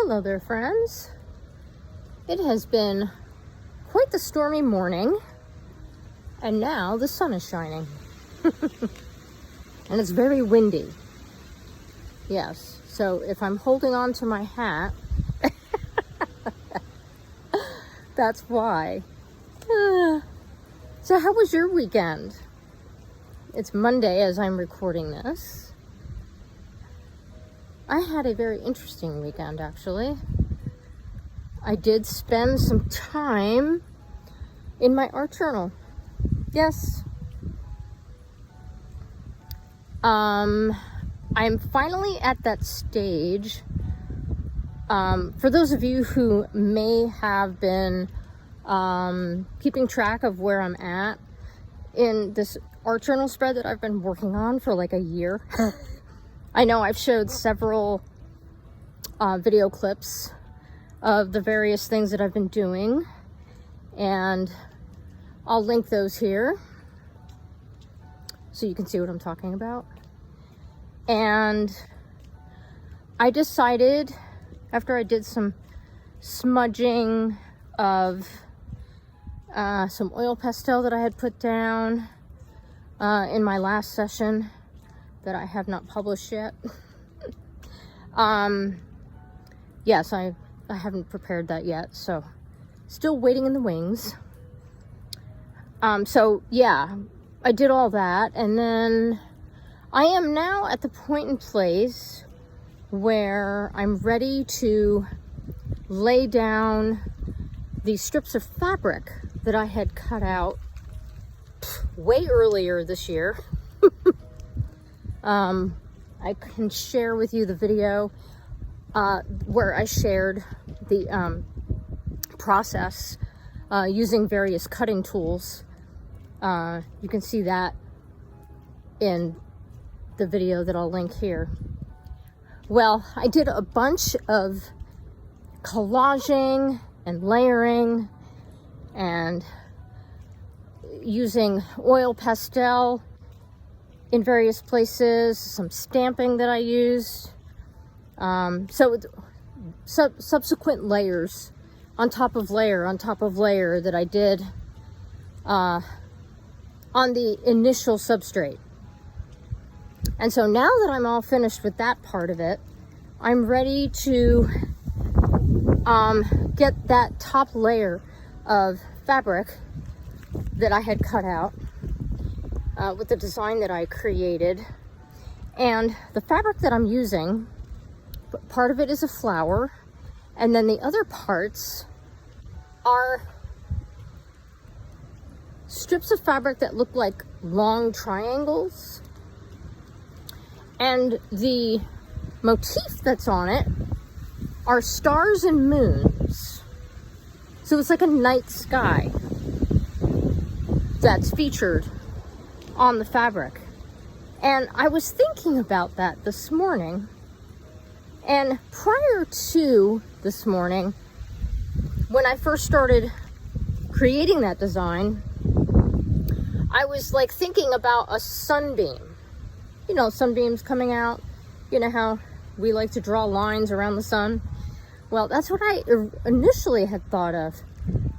Hello there, friends. It has been quite the stormy morning, and now the sun is shining. And it's very windy. Yes, so if I'm holding on to my hat, that's why. So how was your weekend? It's Monday as I'm recording this. I had a very interesting weekend, actually. I did spend some time in my art journal. Yes. I'm finally at that stage. For those of you who may have been keeping track of where I'm at in this art journal spread that I've been working on for like a year. I know I've showed several video clips of the various things that I've been doing, and I'll link those here so you can see what I'm talking about. And I decided, after I did some smudging of some oil pastel that I had put down in my last session that I have not published yet. Yes, I haven't prepared that yet, so still waiting in the wings. So yeah, I did all that, and then I am now at the point and place where I'm ready to lay down these strips of fabric that I had cut out way earlier this year. I can share with you the video where I shared the process using various cutting tools. You can see that in the video that I'll link here. Well, I did a bunch of collaging and layering and using oil pastel in various places, some stamping that I used. So subsequent layers on top of layer on top of layer that I did on the initial substrate. And so now that I'm all finished with that part of it, I'm ready to get that top layer of fabric that I had cut out with the design that I created. And the fabric that I'm using, part of it is a flower, and then the other parts are strips of fabric that look like long triangles. And the motif that's on it are stars and moons. So it's like a night sky that's featured on the fabric. And I was thinking about that this morning. And prior to this morning, when I first started creating that design, I was like thinking about a sunbeam. You know, sunbeams coming out. You know how we like to draw lines around the sun? Well, that's what I initially had thought of.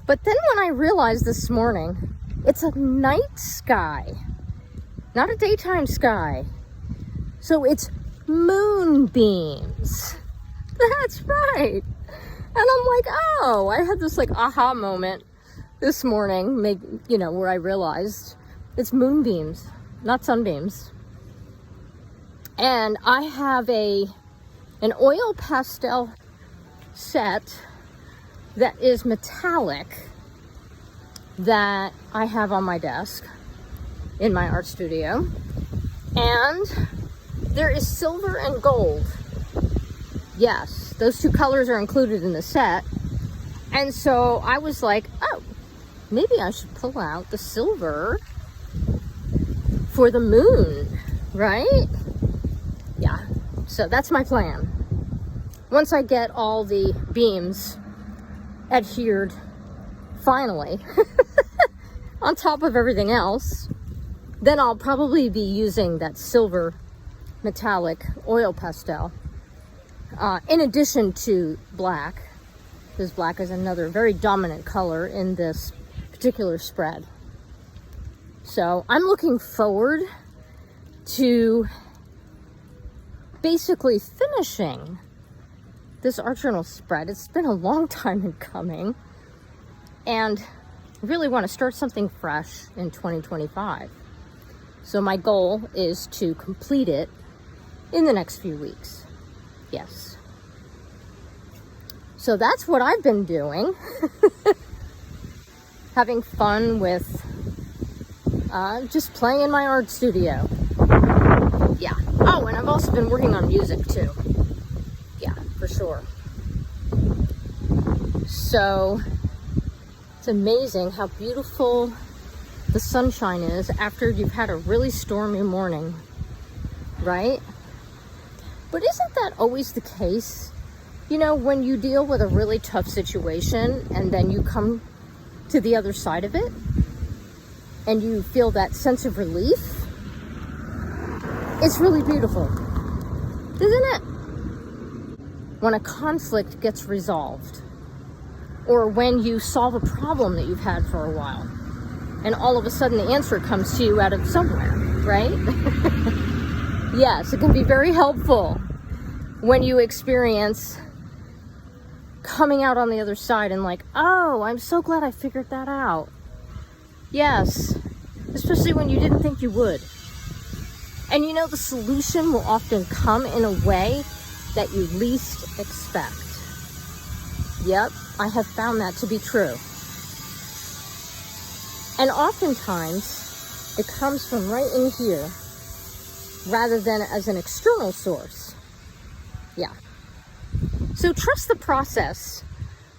But then when I realized this morning, it's a night sky, not a daytime sky. So it's moonbeams. That's right. And I'm like, oh, I had this like aha moment this morning, where I realized it's moonbeams, not sunbeams. And I have an oil pastel set that is metallic that I have on my desk in my art studio. And there is silver and gold. Yes, those two colors are included in the set. And so I was like, oh, maybe I should pull out the silver for the moon, right? Yeah, so that's my plan. Once I get all the beams adhered, finally, on top of everything else, then I'll probably be using that silver metallic oil pastel in addition to black, because black is another very dominant color in this particular spread. So I'm looking forward to basically finishing this art journal spread. It's been a long time in coming, and I really want to start something fresh in 2025. So my goal is to complete it in the next few weeks. Yes. So that's what I've been doing. Having fun with just playing in my art studio. Yeah. Oh, and I've also been working on music too. Yeah, for sure. So it's amazing how beautiful the sunshine is after you've had a really stormy morning, right? But isn't that always the case? You know, when you deal with a really tough situation and then you come to the other side of it and you feel that sense of relief, it's really beautiful, isn't it? When a conflict gets resolved, or when you solve a problem that you've had for a while, and all of a sudden the answer comes to you out of somewhere, right? Yes, it can be very helpful when you experience coming out on the other side and like, oh, I'm so glad I figured that out. Yes, especially when you didn't think you would. And you know, the solution will often come in a way that you least expect. Yep, I have found that to be true. And oftentimes, it comes from right in here, rather than as an external source. Yeah. So trust the process.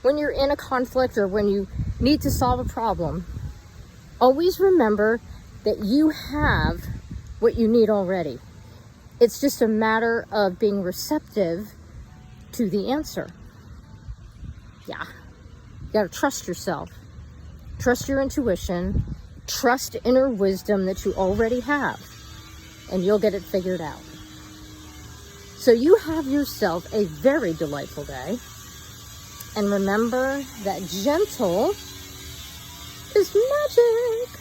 When you're in a conflict or when you need to solve a problem, always remember that you have what you need already. It's just a matter of being receptive to the answer. Yeah. You gotta trust yourself. Trust your intuition. Trust inner wisdom that you already have. And you'll get it figured out. So you have yourself a very delightful day. And remember that gentle is magic.